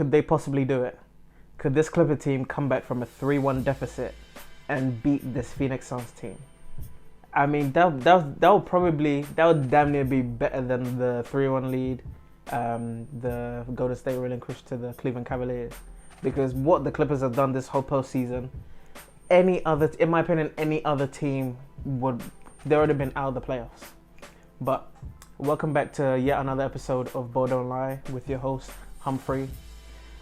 could they possibly do it? Could this Clipper team come back from a 3-1 deficit and beat this Phoenix Suns team? I mean, that would damn near be better than the 3-1 lead the Golden State relinquished to the Cleveland Cavaliers. Because what the Clippers have done this whole postseason, in my opinion, any other team they would have been out of the playoffs. But welcome back to yet another episode of Ball Don't Lie with your host, Humphrey.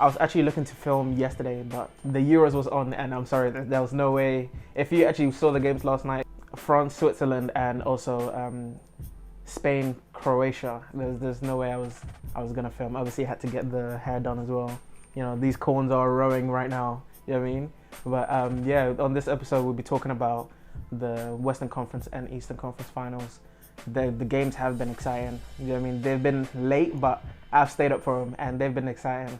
I was actually looking to film yesterday, but the Euros was on, and I'm sorry, there was no way. If you actually saw the games last night, France, Switzerland, and also Spain, Croatia, there's no way I was gonna film. Obviously, I had to get the hair done as well. You know, these corns are rowing right now. You know what I mean? But yeah, on this episode, we'll be talking about the Western Conference and Eastern Conference Finals. The games have been exciting. You know what I mean? They've been late, but I've stayed up for them, and they've been exciting.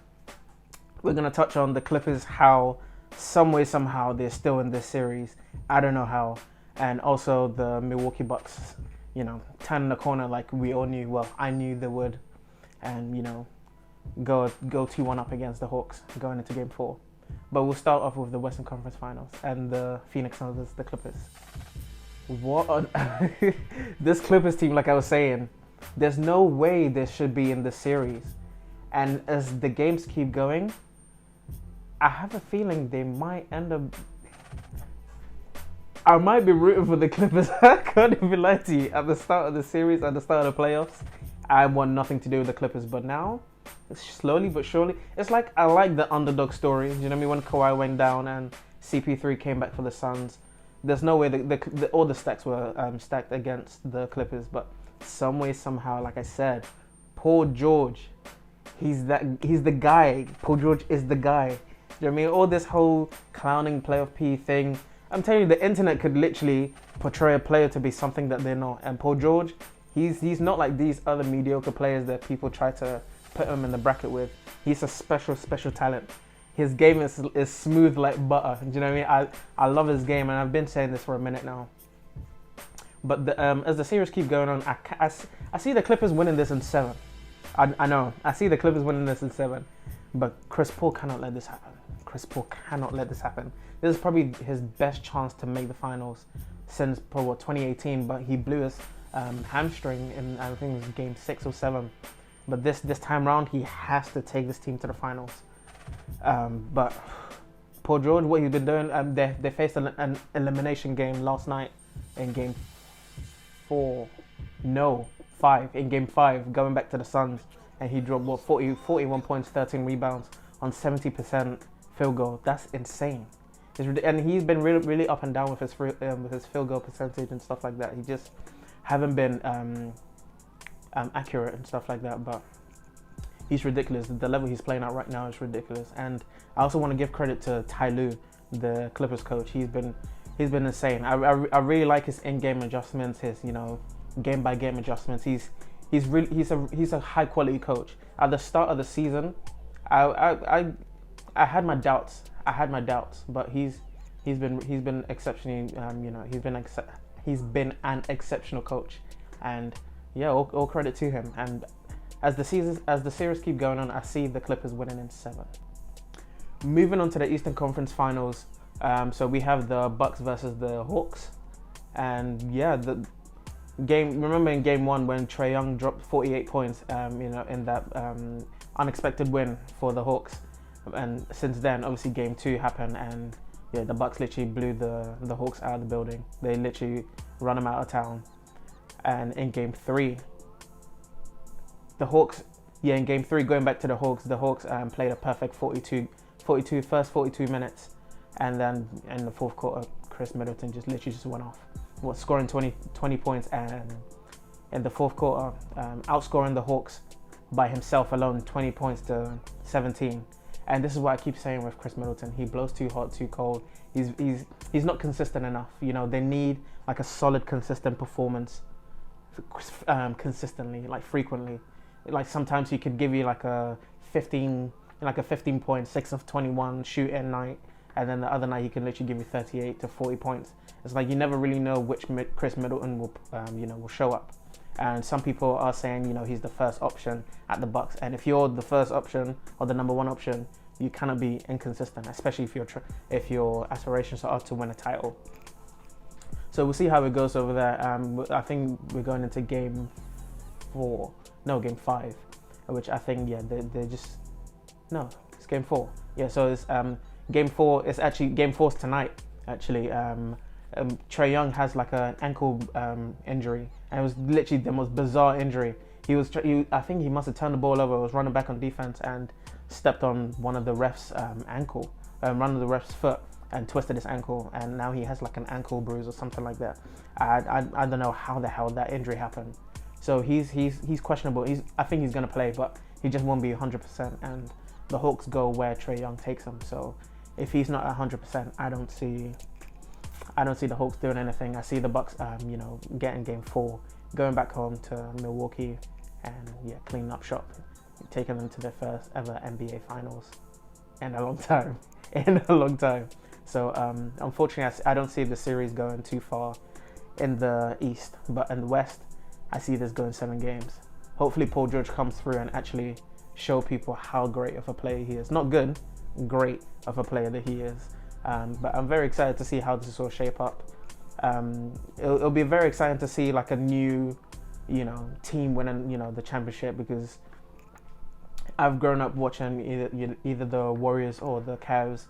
We're gonna touch on the Clippers, how some way, somehow they're still in this series. I don't know how. And also the Milwaukee Bucks, you know, turning the corner like we all knew. Well, I knew they would. And, you know, go 2-1 up against the Hawks going into Game 4. But we'll start off with the Western Conference Finals and the Phoenix Suns, the Clippers. This Clippers team, like I was saying, there's no way they should be in this series. And as the games keep going, I have a feeling they might end up... I might be rooting for the Clippers. I can't even lie to you. At the start of the series, at the start of the playoffs, I want nothing to do with the Clippers. But now, slowly but surely, it's like I like the underdog story. You know what I mean? When Kawhi went down and CP3 came back for the Suns, there's no way all the stacks were stacked against the Clippers. But some way, somehow, like I said, Paul George, he's the guy. Paul George is the guy. You know what I mean? All this whole clowning playoff P thing. I'm telling you, the internet could literally portray a player to be something that they're not. And Paul George, he's not like these other mediocre players that people try to put him in the bracket with. He's a special talent. His game is smooth like butter. Do you know what I mean? I love his game, and I've been saying this for a minute now. But as the series keep going on, I see the Clippers winning this in 7. I know. I see the Clippers winning this in 7. But Chris Paul cannot let this happen. Chris Paul cannot let this happen. This is probably his best chance to make the finals since 2018, but he blew his hamstring in, I think it was game 6 or 7. But this time round, he has to take this team to the finals. But Paul George, what he's been doing, they faced an elimination game last night in game 5, in game 5, going back to the Suns, and he dropped 41 points, 13 rebounds on 70% field goal. That's insane. And he's been really up and down with his field goal percentage and stuff like that. He just haven't been accurate and stuff like that. But he's ridiculous. The level he's playing at right now is ridiculous. And I also want to give credit to Ty Lue, the Clippers coach. He's been insane. I really like his in-game adjustments, his game by game adjustments. He's a high quality coach. At the start of the season, I had my doubts. But he's been exceptionally, he's been an exceptional coach, and yeah, all credit to him. And as the series keep going on, I see the Clippers winning in 7. Moving on to the Eastern Conference Finals, so we have the Bucks versus the Hawks, and yeah, the game. Remember in game 1 when Trae Young dropped 48 points, in that unexpected win for the Hawks. And since then, obviously, game 2 happened, and yeah, the Bucks literally blew the Hawks out of the building. They literally run them out of town. And in game 3, in game 3, going back to the Hawks played a perfect 42 first 42 minutes, and then in the fourth quarter, Chris Middleton just went off, scoring 20 points, and in the fourth quarter, outscoring the Hawks by himself alone, 20 points to 17. And this is what I keep saying with Chris Middleton. He blows too hot, too cold. He's not consistent enough. You know, they need like a solid, consistent performance, consistently, like frequently. Like sometimes he could give you like a 15 point, 6 of 21 shooting night, and then the other night he can literally give you 38 to 40 points. It's like you never really know which Chris Middleton will show up. And some people are saying, you know, he's the first option at the Bucks. And if you're the first option or the number one option, you cannot be inconsistent, especially if your aspirations are to win a title. So we'll see how it goes over there. I think we're going into game 5, which I think, yeah, they're just, no, it's game 4. Yeah, so it's game 4. It's actually game 4's tonight. Actually, Trae Young has like an ankle injury, and it was literally the most bizarre injury. I think he must have turned the ball over, was running back on defense, and stepped on one of the refs' one of the refs' foot, and twisted his ankle, and now he has like an ankle bruise or something like that. I don't know how the hell that injury happened. So he's questionable. I think he's gonna play, but he just won't be 100%. And the Hawks go where Trae Young takes them. So if he's not 100%, I don't see the Hawks doing anything. I see the Bucks, getting game 4, going back home to Milwaukee, and cleaning up shop, taking them to their first ever NBA Finals in a long time. So unfortunately, I don't see the series going too far in the East, but in the West, I see this going 7 games. Hopefully Paul George comes through and actually show people how great of a player he is. Not good, great of a player that he is. But I'm very excited to see how this will shape up. It'll be very exciting to see like a new, team winning, the championship, because I've grown up watching either the Warriors or the Cavs,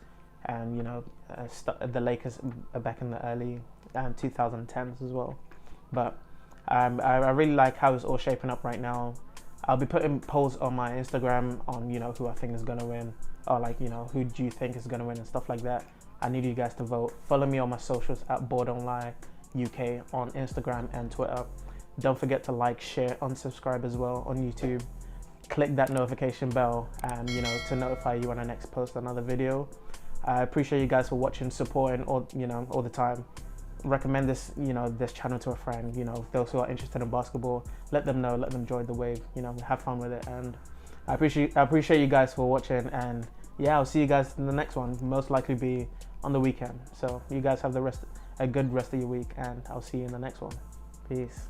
and the Lakers back in the early 2010s as well. But I really like how it's all shaping up right now. I'll be putting polls on my Instagram on who I think is gonna win, or who do you think is gonna win and stuff like that. I need you guys to vote. Follow me on my socials at BallDontLieUk on Instagram and Twitter. Don't forget to like, share, unsubscribe as well on YouTube. Click that notification bell and to notify you when I next post another video. I appreciate you guys for watching, supporting all the time. Recommend this this channel to a friend. Those who are interested in basketball, let them know, let them join the wave. Have fun with it. And I appreciate you guys for watching, and I'll see you guys in the next one. Most likely be on the weekend. So you guys have a good rest of your week, and I'll see you in the next one. Peace.